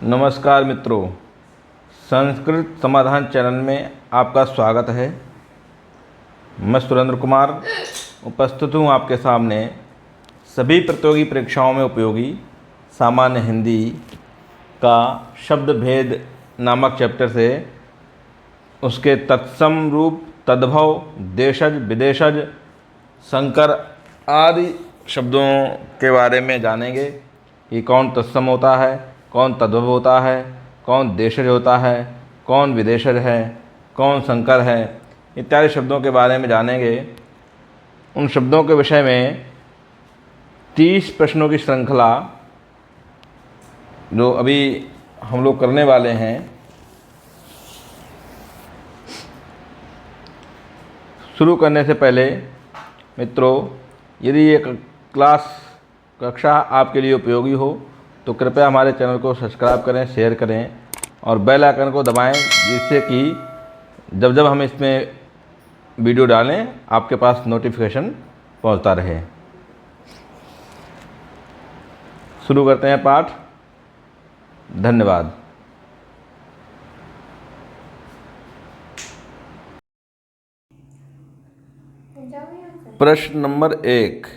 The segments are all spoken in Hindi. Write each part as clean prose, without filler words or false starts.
नमस्कार मित्रों, संस्कृत समाधान चैनल में आपका स्वागत है। मैं सुरेंद्र कुमार उपस्थित हूँ आपके सामने सभी प्रतियोगी परीक्षाओं में उपयोगी सामान्य हिंदी का शब्द भेद नामक चैप्टर से उसके तत्सम रूप, तद्भव, देशज, विदेशज, संकर आदि शब्दों के बारे में जानेंगे कि कौन तत्सम होता है, कौन तद्भव होता है, कौन देशज होता है, कौन विदेशज है, कौन संकर है, इत्यादि शब्दों के बारे में जानेंगे। उन शब्दों के विषय में 30 प्रश्नों की श्रृंखला जो अभी हम लोग करने वाले हैं, शुरू करने से पहले मित्रों, यदि ये कक्षा आपके लिए उपयोगी हो तो कृपया हमारे चैनल को सब्सक्राइब करें, शेयर करें और बेल आइकन को दबाएं, जिससे कि जब जब हम इसमें वीडियो डालें आपके पास नोटिफिकेशन पहुंचता रहे। शुरू करते हैं पाठ। धन्यवाद। प्रश्न नंबर 1,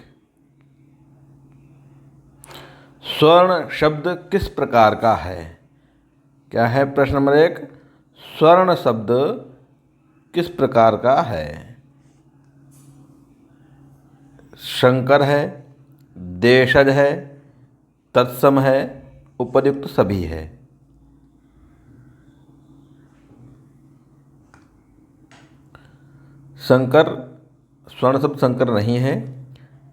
स्वर्ण शब्द किस प्रकार का है? क्या है प्रश्न नंबर 1? स्वर्ण शब्द किस प्रकार का है? संकर है, देशज है, तत्सम है, उपर्युक्त सभी है। संकर, स्वर्ण शब्द संकर नहीं है।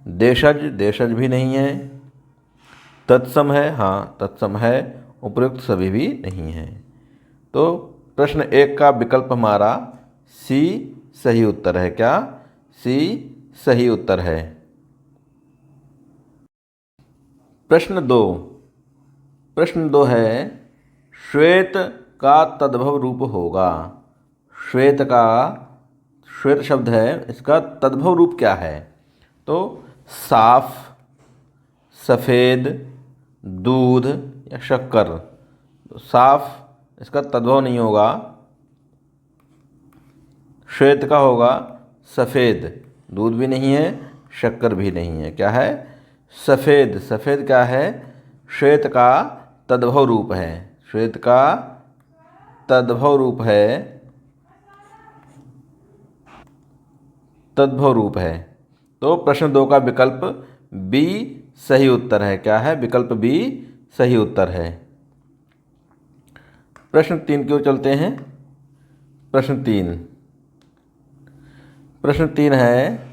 देशज, देशज भी नहीं है। तत्सम है, हाँ तत्सम है। उपर्युक्त सभी भी नहीं है। तो प्रश्न 1 का विकल्प हमारा सी सही उत्तर है। क्या? सी सही उत्तर है। प्रश्न 2 है, श्वेत का तद्भव रूप होगा। श्वेत शब्द है, इसका तद्भव रूप क्या है? तो साफ, सफ़ेद, दूध या शक्कर। तो साफ इसका तद्भव नहीं होगा, श्वेत का होगा सफ़ेद। दूध भी नहीं है, शक्कर भी नहीं है। क्या है? सफ़ेद। सफ़ेद क्या है? श्वेत का तद्भव रूप है। श्वेत का तद्भव रूप है। तद्भव रूप है। तो प्रश्न 2 का विकल्प बी सही उत्तर है। क्या है? विकल्प बी सही उत्तर है। प्रश्न 3 की ओर चलते हैं। प्रश्न 3 है,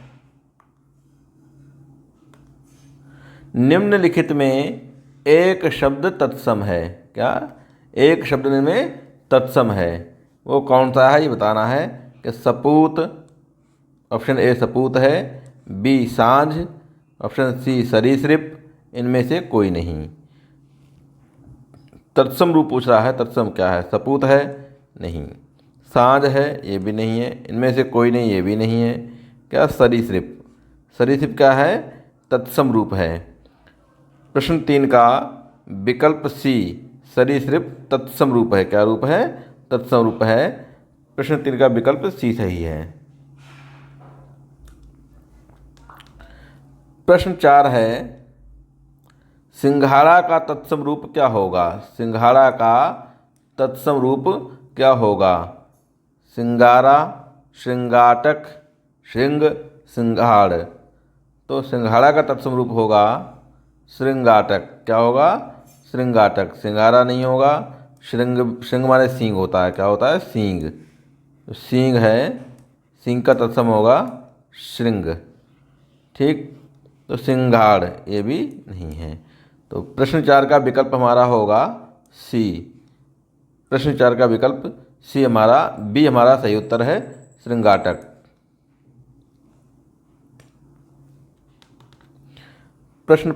निम्नलिखित में एक शब्द तत्सम है। क्या? एक शब्द में तत्सम है। वो कौन सा है ये बताना है। कि सपूत, ऑप्शन ए सपूत है, बी सांझ, ऑप्शन सी सरीसृप, इनमें से कोई नहीं। तत्सम रूप पूछ रहा है। तत्सम क्या है? सपूत है? नहीं। सांझ है? ये भी नहीं है। इनमें से कोई नहीं, ये भी नहीं है। क्या? सरीसृप। सरीसृप क्या है? तत्सम रूप है। प्रश्न 3 का विकल्प सी सरीसृप तत्सम रूप है। क्या रूप है? तत्सम रूप है। प्रश्न 3 का विकल्प सी सही है। प्रश्न 4 है, सिंघाड़ा का तत्सम रूप क्या होगा? सिंघाड़ा का तत्सम रूप क्या होगा? सिंगारा, श्रृंगाटक, श्रृंग, सिंघाड़। तो सिंघाड़ा का तत्सम रूप होगा श्रृंगाटक। क्या होगा? श्रृंगाटक। सिंगारा नहीं होगा। श्रृंग माने सींग होता है। क्या होता है? सींग। तो सींग है, सींग का तत्सम होगा श्रृंग। ठीक। तो सिंघाड़ ये भी नहीं है। तो प्रश्न 4 का विकल्प हमारा होगा सी। प्रश्न 4 का विकल्प सी हमारा, बी हमारा सही उत्तर है, श्रृंगाटक। प्रश्न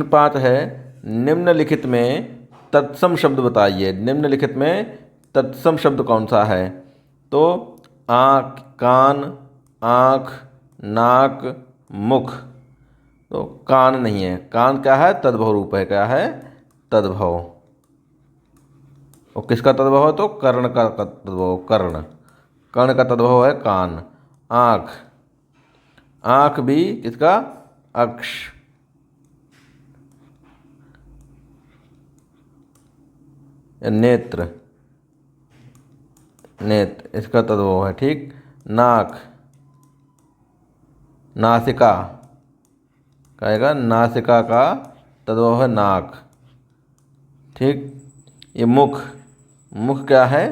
5 है, निम्नलिखित में तत्सम शब्द बताइए। निम्नलिखित में तत्सम शब्द कौन सा है? तो आँख, कान, आँख, नाक, मुख। तो कान नहीं है। कान क्या है? तद्भव रूप है। क्या है? तद्भव। और किसका तद्भव है? तो कर्ण का तद्भव, कर्ण। कर्ण का तद्भव है कान। आँख, आँख भी किसका? अक्ष। नेत्र, नेत्र इसका तद्भव है, ठीक। नाक, नासिका कहेगा, नासिका का तद्भव है नाक, ठीक। ये मुख, मुख क्या है?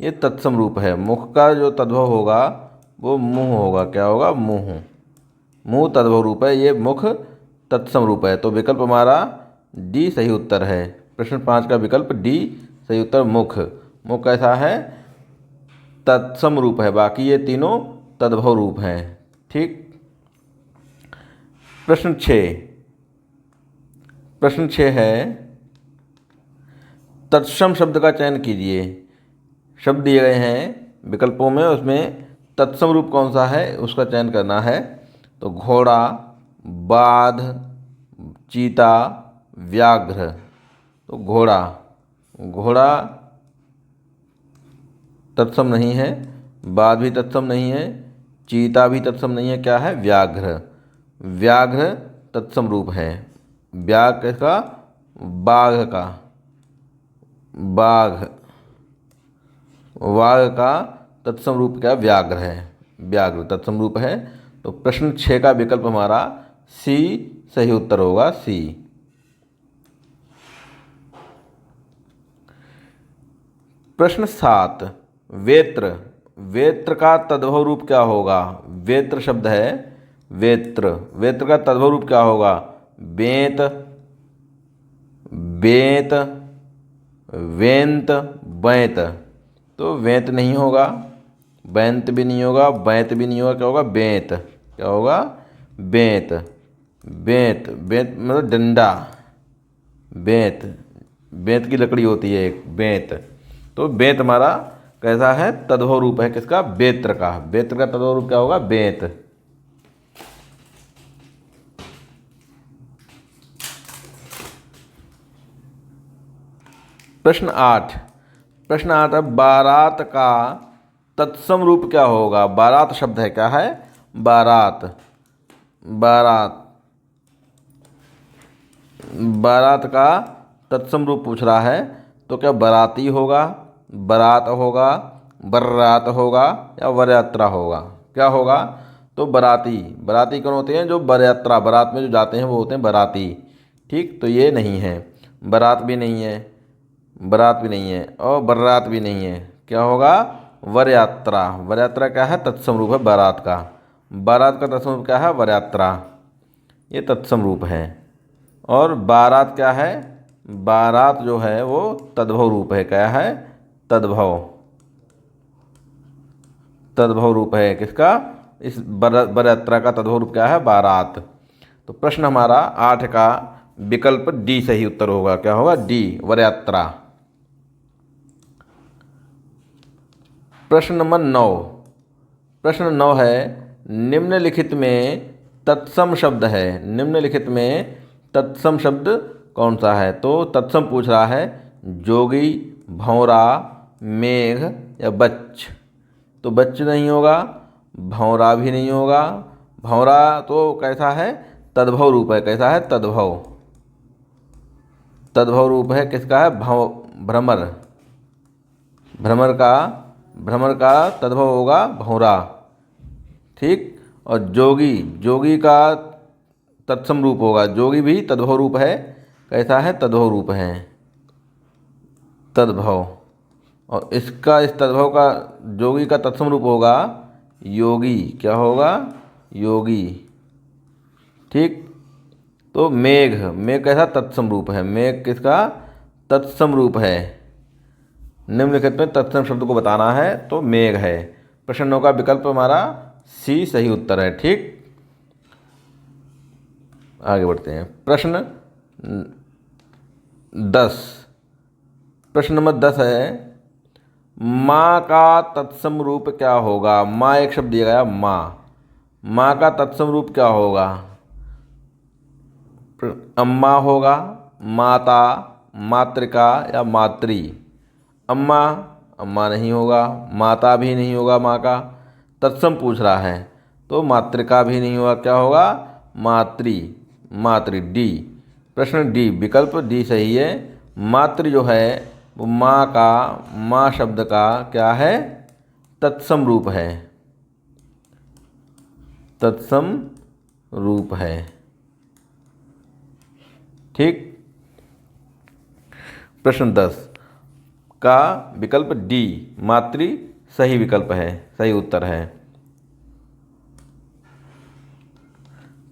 ये तत्सम रूप है। मुख का जो तद्भव होगा वो मुंह होगा। क्या होगा? मुंह। मुंह तद्भव रूप है, ये मुख तत्सम रूप है। तो विकल्प हमारा डी सही उत्तर है। प्रश्न 5 का विकल्प डी सही उत्तर, मुख। मुख कैसा है? तत्सम रूप है, बाकी ये तीनों तद्भव रूप हैं, ठीक। प्रश्न 6, प्रश्न 6 है, तत्सम शब्द का चयन कीजिए। शब्द दिए गए हैं विकल्पों में, उसमें तत्सम रूप कौन सा है उसका चयन करना है। तो घोड़ा, बाघ, चीता, व्याघ्र। तो घोड़ा, घोड़ा तत्सम नहीं है, बाघ भी तत्सम नहीं है, चीता भी तत्सम नहीं है। क्या है? व्याघ्र। व्याघ्र तत्सम रूप है। व्याघ्र किसका? बाघ का, बाघ, वाघ का तत्सम रूप क्या? व्याघ्र है। व्याघ्र तत्सम रूप है। तो प्रश्न 6 का विकल्प हमारा सी सही उत्तर होगा, सी। प्रश्न 7, वेत्र। वेत्र का तद्भव रूप क्या होगा? वेत्र शब्द है, वेत्र। वेत्र का तद्भव रूप क्या होगा? बेंत, बेंत, वेंत, बैंत। तो वेंत नहीं होगा, बैंत भी नहीं होगा, बैंत भी नहीं होगा। क्या होगा? बेंत। क्या होगा? बेंत। बेंत, बेंत मतलब डंडा, बेंत। बेंत की लकड़ी होती है एक, बेंत। तो बेंत हमारा कैसा है? तद्भव रूप है किसका? वेत्र का। वेत्र का तद्भव रूप क्या होगा? बेंत। प्रश्न 8, प्रश्न 8 है, बारात का तत्सम रूप क्या होगा? बारात शब्द है, क्या है? बारात, बारात, बारात का तत्सम रूप पूछ रहा है। तो क्या बाराती होगा, बारात होगा, बर्रात होगा या वरयात्रा होगा? क्या होगा? तो बाराती। बाराती कौन होते हैं? जो बरयात्रा, बारात में जो जाते हैं वो होते हैं बाराती, ठीक। तो ये नहीं है, बारात भी नहीं है, बारात भी नहीं है और बर्रात भी नहीं है। क्या होगा? वरयात्रा। वरयात्रा क्या है? तत्सम रूप है बारात का। बारात का तत्सम रूप क्या है? वरयात्रा। ये तत्सम रूप है। और बारात क्या है? बारात जो है वो तद्भव रूप है। क्या है? तद्भव, तद्भव रूप है किसका? इस बरयात्रा का तद्भव रूप क्या है? बारात। तो प्रश्न हमारा 8 का विकल्प डी सही उत्तर होगा। क्या होगा? डी, वरयात्रा। प्रश्न नंबर 9, प्रश्न 9 है, निम्नलिखित में तत्सम शब्द है। निम्नलिखित में तत्सम शब्द कौन सा है? तो तत्सम पूछ रहा है, जोगी, भौरा, मेघ या बच्च। तो बच्च नहीं होगा, भौरा भी नहीं होगा। भौरा तो कैसा है? तद्भव रूप है। कैसा है? तद्भव, तद्भव रूप है किसका है? भ्रमर। भ्रमर का, भ्रमर का तद्भव होगा भौरा, ठीक। और जोगी, जोगी का तत्सम रूप होगा। जोगी भी तद्भव रूप है। कैसा है? तद्भव रूप है, तद्भव। और इसका, इस तद्भव का, जोगी का तत्सम रूप होगा योगी। क्या होगा? योगी, ठीक। तो मेघ, मेघ कैसा? तत्सम रूप है। मेघ किसका? तत्सम रूप है। निम्नलिखित में तत्सम शब्द को बताना है, तो मेघ है। प्रश्न 9 का विकल्प हमारा सी सही उत्तर है, ठीक। आगे बढ़ते हैं। प्रश्न 10, प्रश्न नंबर 10 है, माँ का तत्सम रूप क्या होगा? माँ एक शब्द दिया गया, माँ। माँ का तत्सम रूप क्या होगा? अम्मा होगा, माता, मातृका या मातृ। अम्मा, अम्मा नहीं होगा, माता भी नहीं होगा माँ का, तत्सम पूछ रहा है तो मातृका भी नहीं होगा, क्या होगा? मातृ, मातृ डी। प्रश्न डी, विकल्प डी सही है। मातृ जो है वो माँ का, माँ शब्द का क्या है? तत्सम रूप है, तत्सम रूप है। ठीक। प्रश्न 10 का विकल्प डी मातृ सही विकल्प है, सही उत्तर है।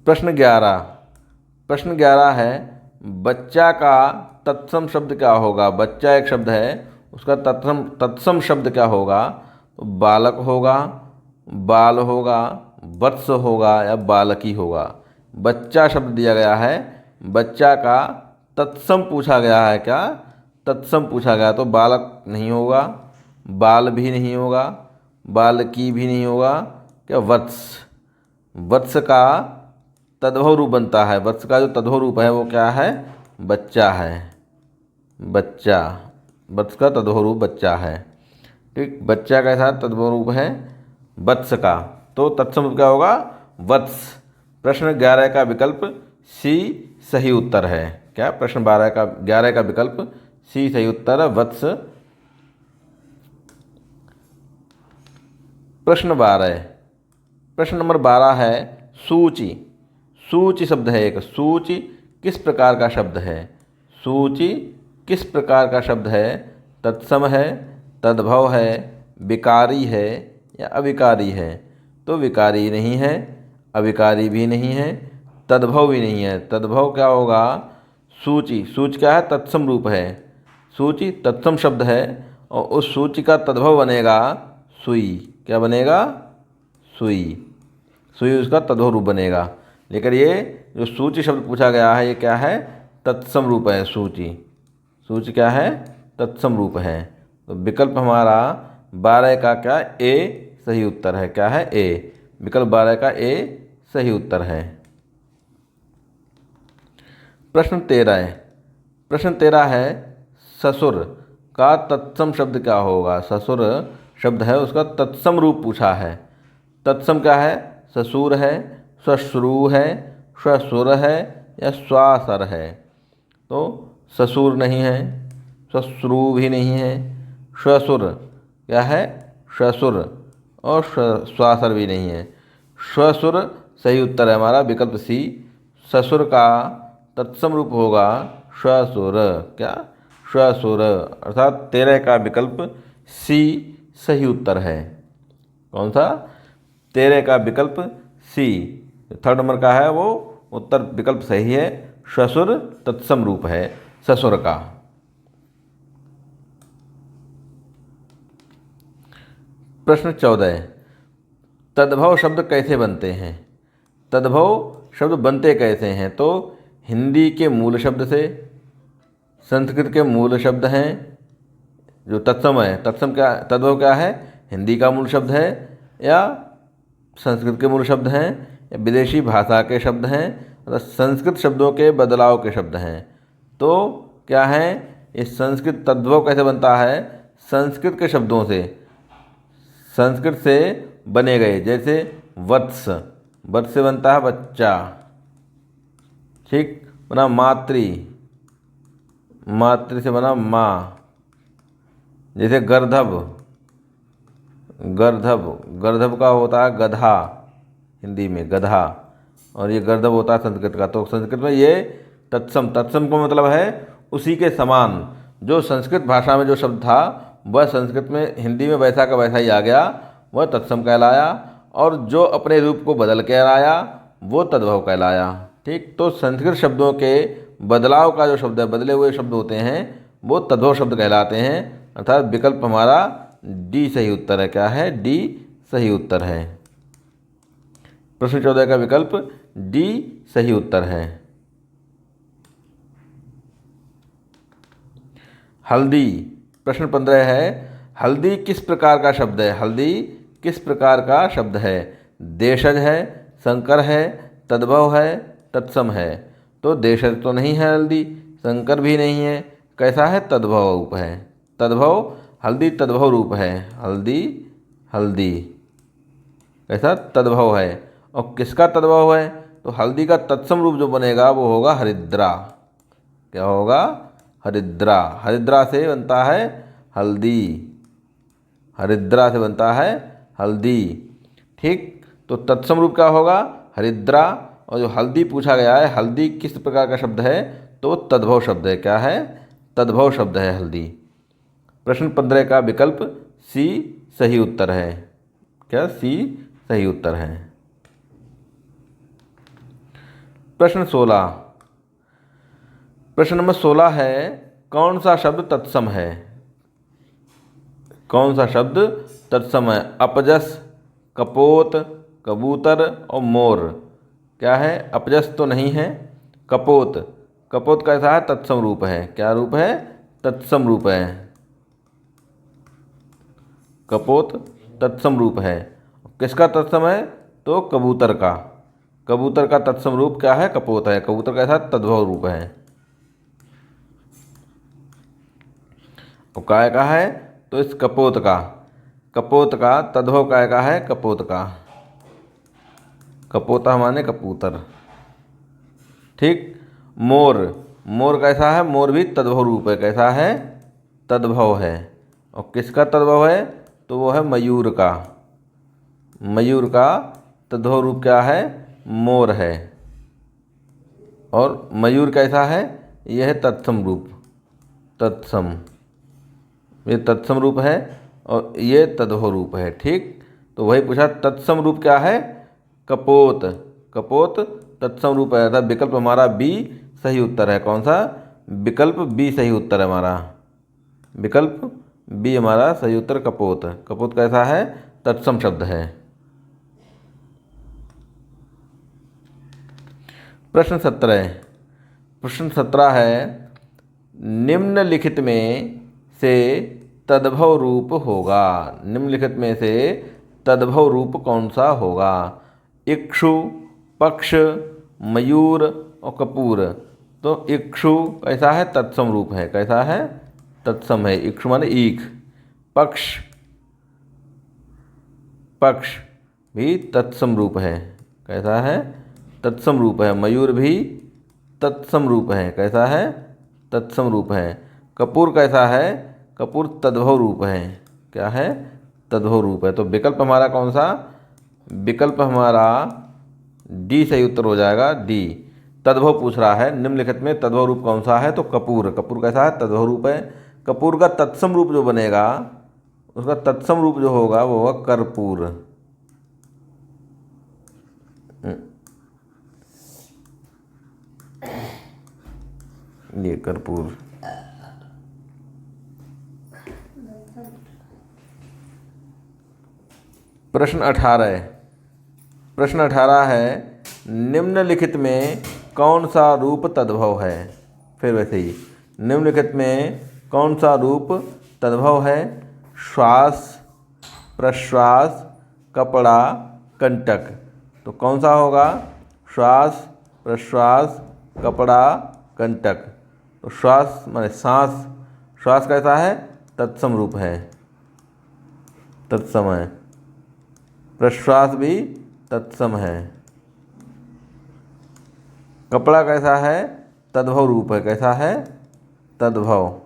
प्रश्न 11, प्रश्न 11 है बच्चा का तत्सम शब्द क्या होगा? बच्चा एक शब्द है, उसका तत्सम शब्द क्या होगा? तो बालक होगा, बाल होगा, वत्स होगा या बालकी होगा। बच्चा शब्द दिया गया है, बच्चा का तत्सम पूछा गया है, क्या तत्सम पूछा गया, तो बालक नहीं होगा, बाल भी नहीं होगा, बालकी भी नहीं होगा, क्या वत्स। वत्स का तद्भव रूप बनता है, वत्स का जो तद्भव रूप है वो क्या है? बच्चा है, बच्चा, वत्स का तद्भव रूप बच्चा है। ठीक, बच्चा का साथ तद्भव रूप है वत्स का, तो तत्सम रूप क्या होगा? वत्स। प्रश्न 11 का विकल्प सी सही उत्तर है। क्या? प्रश्न 11 का विकल्प सी सही उत्तर है, वत्स। प्रश्न 12, प्रश्न नंबर 12 है सूची। सूची शब्द है एक, सूची किस प्रकार का शब्द है? सूची किस प्रकार का शब्द है? तत्सम है, तद्भव है, विकारी है या अविकारी है? तो विकारी नहीं है, अविकारी भी नहीं है, तद्भव भी नहीं है। तद्भव क्या होगा? सूची, सूची क्या है? तत्सम रूप है, सूची तत्सम शब्द है और उस सूची का तद्भव बनेगा सुई। क्या बनेगा? सुई, सुई उसका तद्भव रूप बनेगा। लेकिन ये जो सूची शब्द पूछा गया है ये क्या है? तत्सम रूप है सूची। सूची क्या है? तत्सम रूप है। तो विकल्प हमारा 12 का क्या? ए सही उत्तर है। क्या है? ए। विकल्प 12 का ए सही उत्तर है। प्रश्न 13, प्रश्न 13 है ससुर का तत्सम शब्द क्या होगा? ससुर शब्द है उसका तत्सम रूप पूछा है। तत्सम क्या है? ससुर है, सश्रु है, ससुर है या स्वासर है? तो ससुर नहीं है, सश्रु भी नहीं है, ससुर क्या है? ससुर और स्वासर भी नहीं है। ससुर सही उत्तर है हमारा, विकल्प सी। ससुर का तत्सम रूप होगा ससुर। क्या? ससुर, अर्थात 13 का विकल्प सी सही उत्तर है। कौन सा? 13 का विकल्प सी, थर्ड नंबर का है वो उत्तर विकल्प सही है। ससुर तत्सम रूप है ससुर का। प्रश्न 14, तद्भव शब्द कैसे बनते हैं? तद्भव शब्द बनते कैसे हैं? तो हिंदी के मूल शब्द से, संस्कृत के मूल शब्द हैं जो तत्सम है। तत्सम क्या? तद्भव क्या है? हिंदी का मूल शब्द है या संस्कृत के मूल शब्द हैं या विदेशी भाषा के शब्द हैं और संस्कृत शब्दों के बदलाव के शब्द हैं। तो क्या है? इस संस्कृत तद्भव कैसे बनता है? संस्कृत के शब्दों से, संस्कृत से बने गए। जैसे वत्स, वत्स से बनता है बच्चा। ठीक, बना मातृ, मातृ से बना माँ। जैसे गर्धव, गर्धव, गर्धव का होता है गधा, हिंदी में गधा, और ये गर्धव होता है संस्कृत का। तो संस्कृत में ये तत्सम, तत्सम का मतलब है उसी के समान। जो संस्कृत भाषा में जो शब्द था वह संस्कृत में, हिंदी में वैसा का वैसा ही आ गया, वह तत्सम कहलाया। और जो अपने रूप को बदल कर आया वो तद्भव कहलाया। ठीक, तो संस्कृत शब्दों के बदलाव का जो शब्द है, बदले हुए शब्द होते हैं, वो तद्भव शब्द कहलाते हैं। अर्थात विकल्प हमारा डी सही उत्तर है। क्या है? डी सही उत्तर है। प्रश्न 14 का विकल्प डी सही उत्तर है। हल्दी, प्रश्न 15 है हल्दी किस प्रकार का शब्द है? हल्दी किस प्रकार का शब्द है? देशज है, संकर है, तद्भव है, तत्सम है? तो देशज तो नहीं है हल्दी, संकर भी नहीं है, कैसा है? तद्भव रूप है। तद्भव हल्दी तद्भव रूप है, हल्दी हल्दी कैसा तद्भव है। और किसका तद्भव है, तो हल्दी का तत्सम रूप जो बनेगा वो होगा हरिद्रा। क्या होगा, हरिद्रा। हरिद्रा से बनता है हल्दी, हरिद्रा से बनता है हल्दी। ठीक, तो तत्सम रूप क्या होगा, हरिद्रा। और जो हल्दी पूछा गया है, हल्दी किस प्रकार का शब्द है, तो तद्भव शब्द है। क्या है, तद्भव शब्द है हल्दी। प्रश्न 15 का विकल्प सी सही उत्तर है। क्या, सी सही उत्तर है। प्रश्न 16, प्रश्न नंबर 16 है, कौन सा शब्द तत्सम है। कौन सा शब्द तत्सम है। अपजस, कपोत, कबूतर और मोर। क्या है, अपजस तो नहीं है। कपोत, कपोत कैसा है, तत्सम रूप है। क्या रूप है, तत्सम रूप है। कपोत तत्सम रूप है। किसका तत्सम है, तो कबूतर का। कबूतर का तत्सम रूप क्या है, कपोत है। कबूतर कैसा, तद्भव रूप है। और काय का है, तो इस कपोत का, कपोत का तद्भव काय का है, कपोत का। कपोता माने कबूतर। ठीक, मोर, मोर कैसा है, मोर भी तद्भव रूप है। कैसा है, तद्भव है। और किसका तद्भव है, तो वो है मयूर का। मयूर का तद्भव रूप क्या है, मोर है। और मयूर कैसा है, यह है तत्सम रूप, तत्सम। ये तत्सम रूप है और ये तद्भव रूप है। ठीक, तो वही पूछा, तत्सम रूप क्या है, कपोत। कपोत तत्सम रूप है, अर्थात विकल्प हमारा बी सही उत्तर है। कौन सा, विकल्प बी सही उत्तर है हमारा। विकल्प बी हमारा सही उत्तर, कपोत। कपोत कैसा है, तत्सम शब्द है। प्रश्न 17, प्रश्न 17 है, निम्नलिखित में से तद्भव रूप होगा। निम्नलिखित में से तद्भव रूप कौन सा होगा। इक्षु, पक्ष, मयूर और कपूर। तो इक्षु कैसा है, तत्सम रूप है। कैसा है, तत्सम है। इक्षु माने ईख। पक्ष, पक्ष भी तत्सम रूप है। कैसा है, तत्सम रूप है। मयूर भी तत्सम रूप है। कैसा है, तत्सम रूप है। कपूर कैसा है, कपूर तद्भव रूप है। क्या है, तद्भव रूप है। तो विकल्प हमारा कौन सा, विकल्प हमारा डी सही उत्तर हो जाएगा, डी। तद्भव पूछ रहा है, निम्नलिखित में तद्भव रूप कौन सा है, तो कपूर। कपूर कैसा है, तद्भव रूप है। कपूर का तत्सम रूप जो बनेगा, उसका तत्सम रूप जो होगा वो होगा कर्पूर। ये कर्पूर। प्रश्न 18, प्रश्न 18 है, निम्नलिखित में कौन सा रूप तद्भव है। फिर वैसे ही, निम्नलिखित में कौन सा रूप तद्भव है। श्वास, प्रश्वास, कपड़ा, कंटक। तो कौन सा होगा, श्वास, प्रश्वास, कपड़ा, कंटक। तो श्वास माने सांस। श्वास कैसा है, तत्सम रूप है, तत्सम है। प्रश्वास भी तत्सम है। कपड़ा कैसा है, तद्भव रूप है। कैसा है, तद्भव।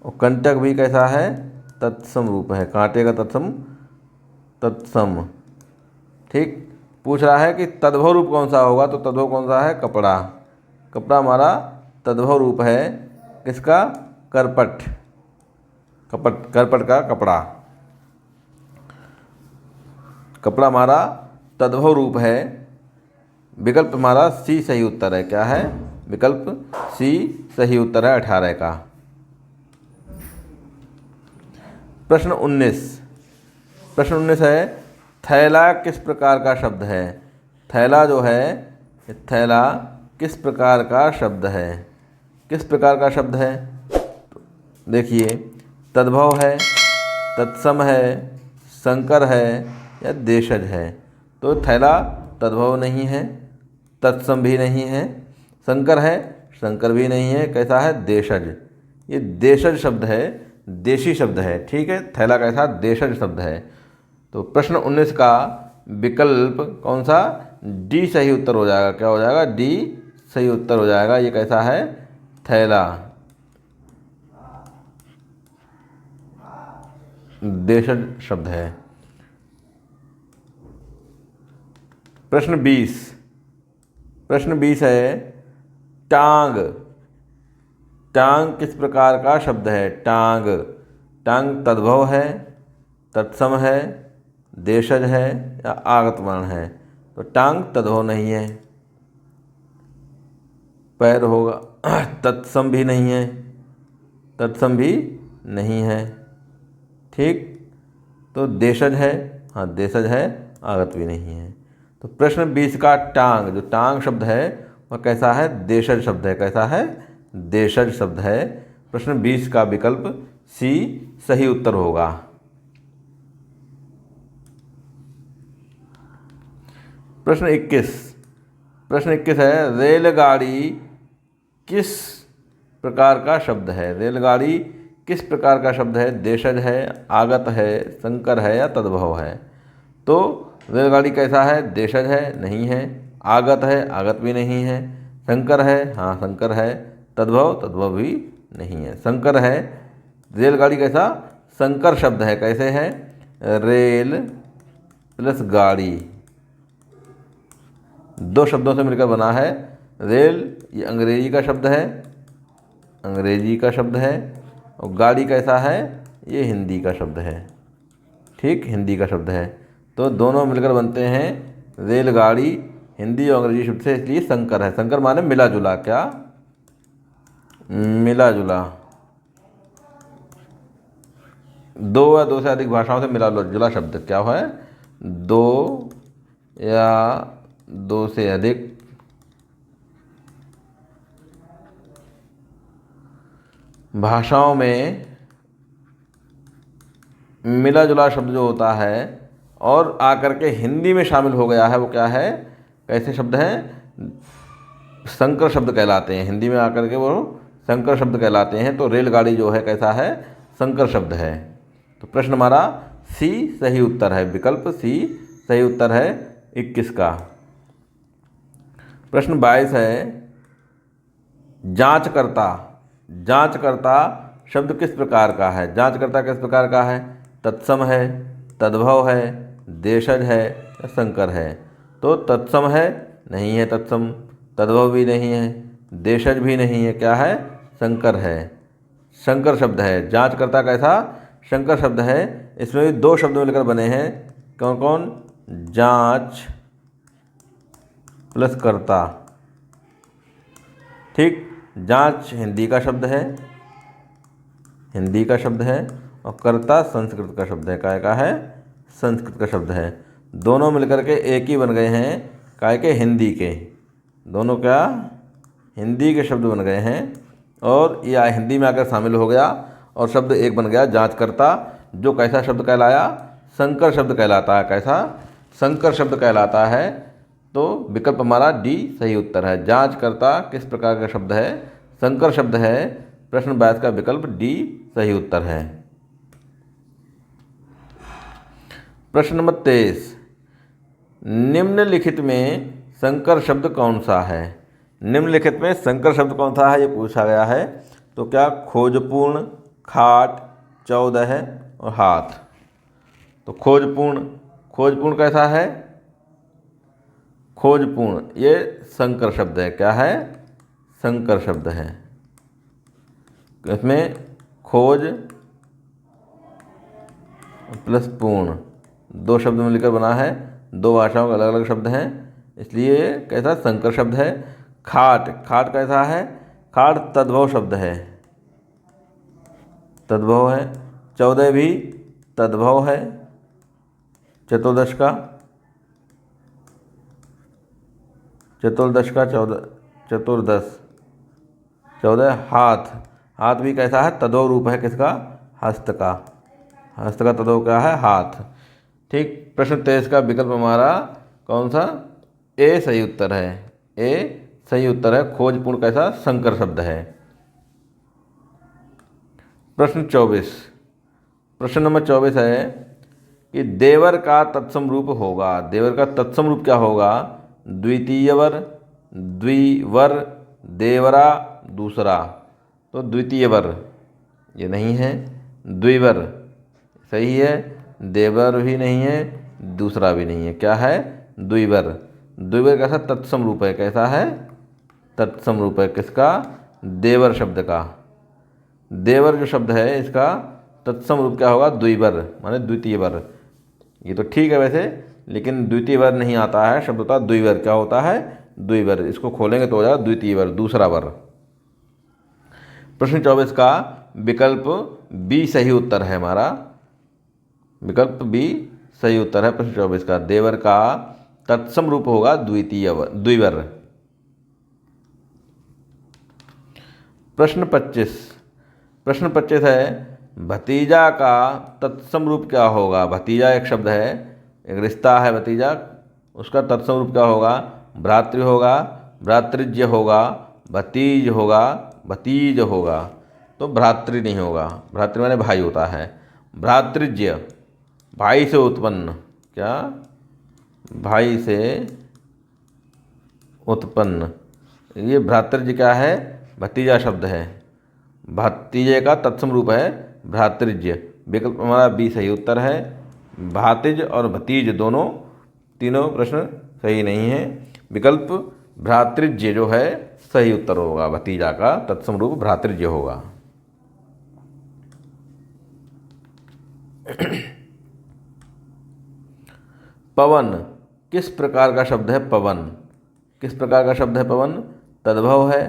और कंटक भी कैसा है, तत्सम रूप है। कांटे का तत्सम, तत्सम। ठीक, पूछ रहा है कि तद्भव रूप कौन सा होगा, तो तद्भव कौन सा है, कपड़ा। कपड़ा हमारा तद्भव रूप है। किसका, करपट। कपट, करपट का कपड़ा। कपड़ा हमारा तद्भव रूप है। विकल्प हमारा सी सही उत्तर है। क्या है, विकल्प सी सही उत्तर है 18 का। प्रश्न 19, प्रश्न 19 है, थैला किस प्रकार का शब्द है। थैला जो है, थैला किस प्रकार का शब्द है। किस प्रकार का शब्द है, देखिए, तद्भव है, तत्सम है, संकर है या देशज है। तो थैला तद्भव नहीं है, तत्सम भी नहीं है, संकर है, संकर भी नहीं है। कैसा है, देशज। ये देशज शब्द है, देशी शब्द है। ठीक है, थैला कैसा, देशज शब्द है। तो प्रश्न 19 का विकल्प कौन सा, डी सही उत्तर हो जाएगा। क्या हो जाएगा, डी सही उत्तर हो जाएगा। ये कैसा है, थैला, देशज शब्द है। प्रश्न 20 है टांग। टांग किस प्रकार का शब्द है। टांग, टांग तद्भव है, तत्सम है, देशज है या आगतवर्ण है। तो टांग तद्भव नहीं है, पैर होगा, तत्सम भी नहीं है, तत्सम भी नहीं है। ठीक, तो देशज है, हाँ देशज है, आगत भी नहीं है। तो प्रश्न 20 का टांग, जो टांग शब्द है वह कैसा है, देशज शब्द है। कैसा है, देशज शब्द है। प्रश्न 20 का विकल्प सी सही उत्तर होगा। प्रश्न 21 है रेलगाड़ी किस प्रकार का शब्द है। रेलगाड़ी किस प्रकार का शब्द है, देशज है, आगत है, संकर है या तद्भव है। तो रेलगाड़ी कैसा है, देशज है, नहीं है, आगत है, आगत भी नहीं है, संकर है, हाँ संकर है, तद्भव भी नहीं है, संकर है। रेलगाड़ी कैसा, संकर शब्द है। कैसे है, रेल प्लस गाड़ी, दो शब्दों से मिलकर बना है। रेल ये अंग्रेजी का शब्द है, अंग्रेजी का शब्द है, और गाड़ी कैसा है, ये हिंदी का शब्द है। ठीक, हिंदी का शब्द है। तो दोनों मिलकर बनते हैं रेलगाड़ी, हिंदी और अंग्रेजी शब्द से, इसलिए संकर है। संकर माने मिला जुला, क्या, मिला जुला, दो या दो से अधिक भाषाओं से मिला जुला शब्द क्या है, दो या दो से अधिक भाषाओं में मिला जुला शब्द जो होता है और आकर के हिंदी में शामिल हो गया है, वो क्या है, कैसे शब्द हैं, संकर शब्द कहलाते हैं। हिंदी में आकर के वो संकर शब्द कहलाते हैं। तो रेलगाड़ी जो है कैसा है, संकर शब्द है। तो प्रश्न हमारा सी सही उत्तर है, विकल्प सी सही उत्तर है 21 का। प्रश्न 22 है जांचकर्ता। जांचकर्ता शब्द किस प्रकार का है। जांचकर्ता किस प्रकार का है, तत्सम है, तद्भव है, देशज है या संकर है। तो तत्सम है, नहीं है तत्सम, तद्भव भी नहीं है, देशज भी नहीं है, क्या है, संकर है, संकर शब्द है। जांचकर्ता कैसा, संकर शब्द है। इसमें भी दो शब्द मिलकर बने हैं, कौन कौन, जांच प्लस कर्ता। ठीक, जांच हिंदी का शब्द है, हिंदी का शब्द है, और कर्ता संस्कृत का शब्द है। काय का है, संस्कृत का शब्द है। दोनों मिलकर के एक ही बन गए हैं, काय के, हिंदी के। दोनों क्या, हिंदी के शब्द बन गए हैं, और यह हिंदी में आकर शामिल हो गया और शब्द एक बन गया जांचकर्ता, जो कैसा शब्द कहलाया, संकर शब्द कहलाता है। कैसा, संकर शब्द कहलाता है। तो विकल्प हमारा डी सही उत्तर है। जांचकर्ता किस प्रकार का शब्द है, संकर शब्द है। प्रश्न 22 का विकल्प डी सही उत्तर है। प्रश्न नंबर 23, निम्नलिखित में संकर शब्द कौन सा है। निम्नलिखित में संकर शब्द कौन सा है, ये पूछा गया है। तो क्या खोजपूर्ण, खाट, 14 है और हाथ। तो खोजपूर्ण, खोजपूर्ण कैसा है, खोजपूर्ण ये संकर शब्द है। क्या है, संकर शब्द है। इसमें खोज प्लस पूर्ण दो शब्द मिलकर बना है, दो भाषाओं के अलग अलग शब्द हैं, इसलिए कैसा, संकर शब्द है। खाट, खाट कैसा है, खाट तद्भव शब्द है, तद्भव है। 14 भी तद्भव है, चतुर्दश का 14 हाथ, हाथ भी कैसा है, तद्भव रूप है किसका, हस्त का, हस्त का तद्भव क्या है, हाथ। ठीक, प्रश्न 23 का विकल्प हमारा कौन सा, ए सही उत्तर है, ए सही उत्तर है। खोजपूर्ण कैसा, संकर शब्द है। प्रश्न 24, प्रश्न नंबर 24 है कि देवर का तत्सम रूप होगा। देवर का तत्सम रूप क्या होगा? द्वितीय वर, द्विवर, देवरा, दूसरा। तो द्वितीय वर ये नहीं है, द्विवर सही है, देवर भी नहीं है, दूसरा भी नहीं है, क्या है? द्विवर। द्विवर कैसा तत्सम रूप है? कैसा है? तत्सम रूप है किसका? देवर शब्द का। देवर जो शब्द है इसका तत्सम रूप क्या होगा? द्विवर माने द्वितीय वर। ये तो ठीक है वैसे, लेकिन द्वितीय वर नहीं आता है, शब्द होता है द्विवर। क्या होता है? द्विवर। इसको खोलेंगे तो हो जाएगा द्वितीय वर, दूसरा वर। प्रश्न 24 का विकल्प बी सही उत्तर है हमारा। विकल्प बी सही उत्तर है प्रश्न 24 का। देवर का तत्सम रूप होगा द्विवर। प्रश्न 25, प्रश्न 25 है भतीजा का तत्सम रूप क्या होगा? भतीजा एक शब्द है, एक रिश्ता है भतीजा, उसका तत्सम रूप क्या होगा? भ्रातृ होगा, भ्रातृज्य होगा, भतीज होगा, भतीज होगा। तो भ्रातृ नहीं होगा, भ्रातृ माने भाई होता है। भ्रातृज्य भाई से उत्पन्न, क्या? भाई से उत्पन्न। ये भ्रातृज्य क्या है? भतीजा शब्द है। भतीजे का तत्सम रूप है भ्रातृज्य। विकल्प हमारा बी सही उत्तर है। भातिज और भतीज दोनों तीनों प्रश्न सही नहीं है। विकल्प भ्रातृज्य जो है सही उत्तर होगा। भतीजा का तत्सम रूप भ्रातृज्य होगा। पवन किस प्रकार का शब्द है? पवन किस प्रकार का शब्द है? पवन तद्भव है,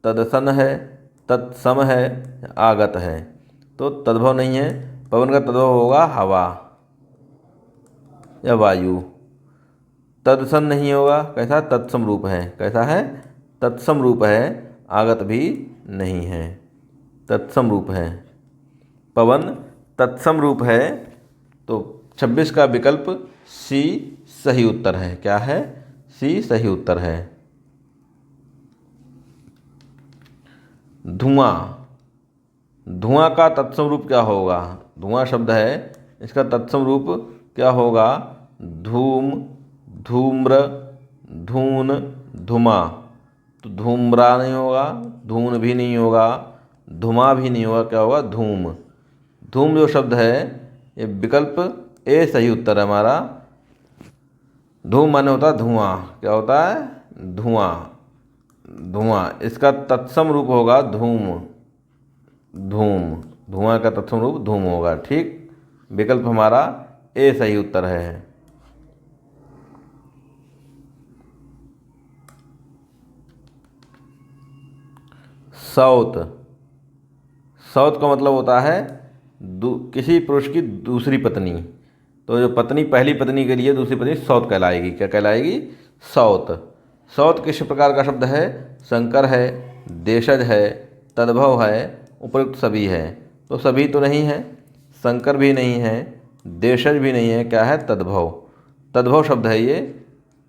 तदसन है, तत्सम है, आगत है। तो तद्भव नहीं है, पवन का तद्भव होगा हवा या वायु। तदसन नहीं होगा, कैसा? तत्सम रूप है। कैसा है? तत्सम रूप है, आगत भी नहीं है, तत्सम रूप है। पवन तत्सम रूप है। तो 26 का विकल्प सी सही उत्तर है। क्या है? सी सही उत्तर है। धुआं, धुआं का तत्सम रूप क्या होगा? धुआं शब्द है, इसका तत्सम रूप क्या होगा? धूम, धूम्र, धून, धुमा। तो धूम्रा नहीं होगा, धून भी नहीं होगा, धुमा भी नहीं होगा, क्या होगा? धूम। धूम जो शब्द है ये विकल्प ए सही उत्तर है हमारा। धूम माने होता है धुआं। क्या होता है? धुआं। धुआं इसका तत्सम रूप होगा धूम। धूम, धुआं का तत्सम रूप धूम होगा। ठीक, विकल्प हमारा ए सही उत्तर है। सौत, सौत का मतलब होता है किसी पुरुष की दूसरी पत्नी। तो जो पत्नी पहली पत्नी के लिए दूसरी पत्नी सौत कहलाएगी। क्या कहलाएगी? सौत। सौत किस प्रकार का शब्द है? संकर है, देशज है, तद्भव है, उपयुक्त सभी है। तो सभी तो नहीं है, संकर भी नहीं है, देशज भी नहीं है, क्या है? तद्भव। तद्भव शब्द है ये,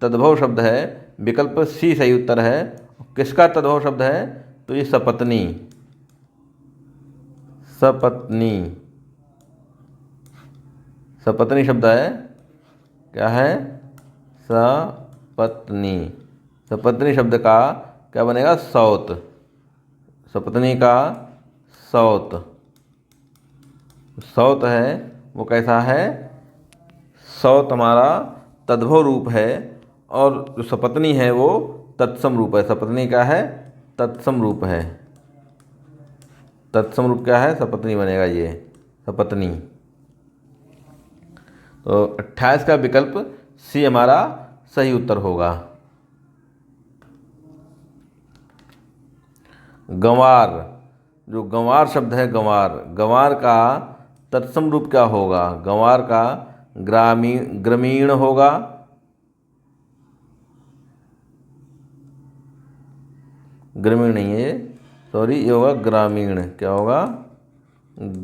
तद्भव शब्द है। विकल्प सी सही उत्तर है। किसका तद्भव शब्द है? तो ये सपत्नी, सपत्नी, सपत्नी शब्द है। क्या है? सपत्नी। सपत्नी शब्द का क्या बनेगा? सौत। सपत्नी का सौत। सौत है वो कैसा है? सौत हमारा तद्भव रूप है और जो सपत्नी है वो तत्सम रूप है। सपत्नी क्या है? तत्सम रूप है। तत्सम रूप क्या है? सपत्नी बनेगा ये, सपत्नी। तो 28 का विकल्प सी हमारा सही उत्तर होगा। गंवार, जो गंवार शब्द है, गंवार, गंवार का तत्सम रूप क्या होगा? गंवार का ग्रामीण होगा, ग्रामीण नहीं है, सॉरी, ये होगा ग्रामीण। क्या होगा?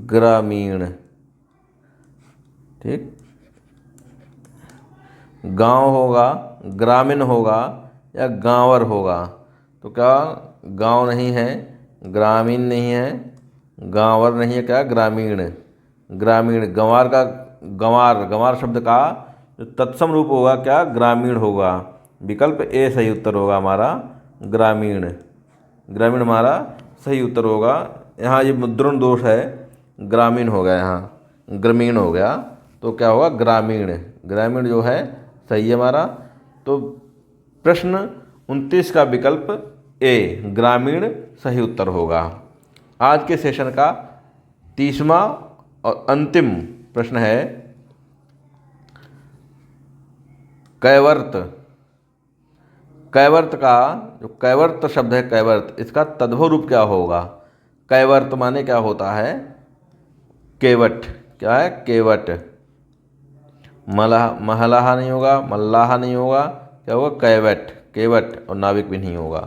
ग्रामीण। ठीक, गांव होगा, ग्रामीण होगा या गांवर होगा। तो क्या? गांव नहीं है, ग्रामीण नहीं है, गांवर नहीं है, क्या ग्रामीण, ग्रामीण। गंवार का गंवार, गंवार शब्द का जो तत्सम रूप होगा क्या, ग्रामीण होगा। विकल्प ए सही उत्तर होगा हमारा, ग्रामीण। ग्रामीण हमारा सही उत्तर होगा। यहाँ ये मुद्रण दोष है, ग्रामीण हो गया, यहाँ ग्रामीण हो गया, तो क्या होगा, ग्रामीण। ग्रामीण जो है सही है हमारा। तो प्रश्न 29 का विकल्प ए, ग्रामीण सही उत्तर होगा। आज के सेशन का 30वां और अंतिम प्रश्न है, कैवर्त। कैवर्त का जो कैवर्त शब्द है, कैवर्त, इसका तद्भव रूप क्या होगा। कैवर्त माने क्या होता है, केवट। क्या है, केवट। महलाहा नहीं होगा, मल्लाहा नहीं होगा, क्या होगा, कैवट। केवट और नाविक भी नहीं होगा।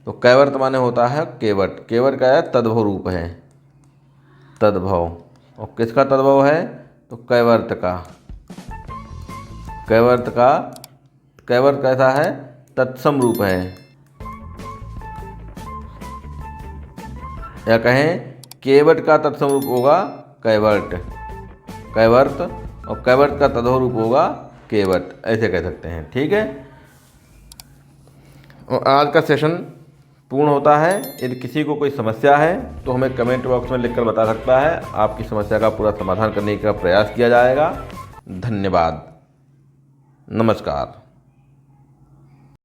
तो कैवर्त माने होता है केवट। केवट का है तद्भव रूप है, तद्भव। और किसका तद्भव है, तो कैवर्त का। कैवर्त का, कैवर्त कैसा है, तत्सम रूप है, या कहें केवट का तत्सम रूप होगा कैवर्त। कैवर्त और कैवर्त का तद्भव रूप होगा केवट, ऐसे कह सकते हैं। ठीक है, और आज का सेशन पूर्ण होता है। यदि किसी को कोई समस्या है तो हमें कमेंट बॉक्स में लिखकर बता सकता है, आपकी समस्या का पूरा समाधान करने का प्रयास किया जाएगा। धन्यवाद, नमस्कार।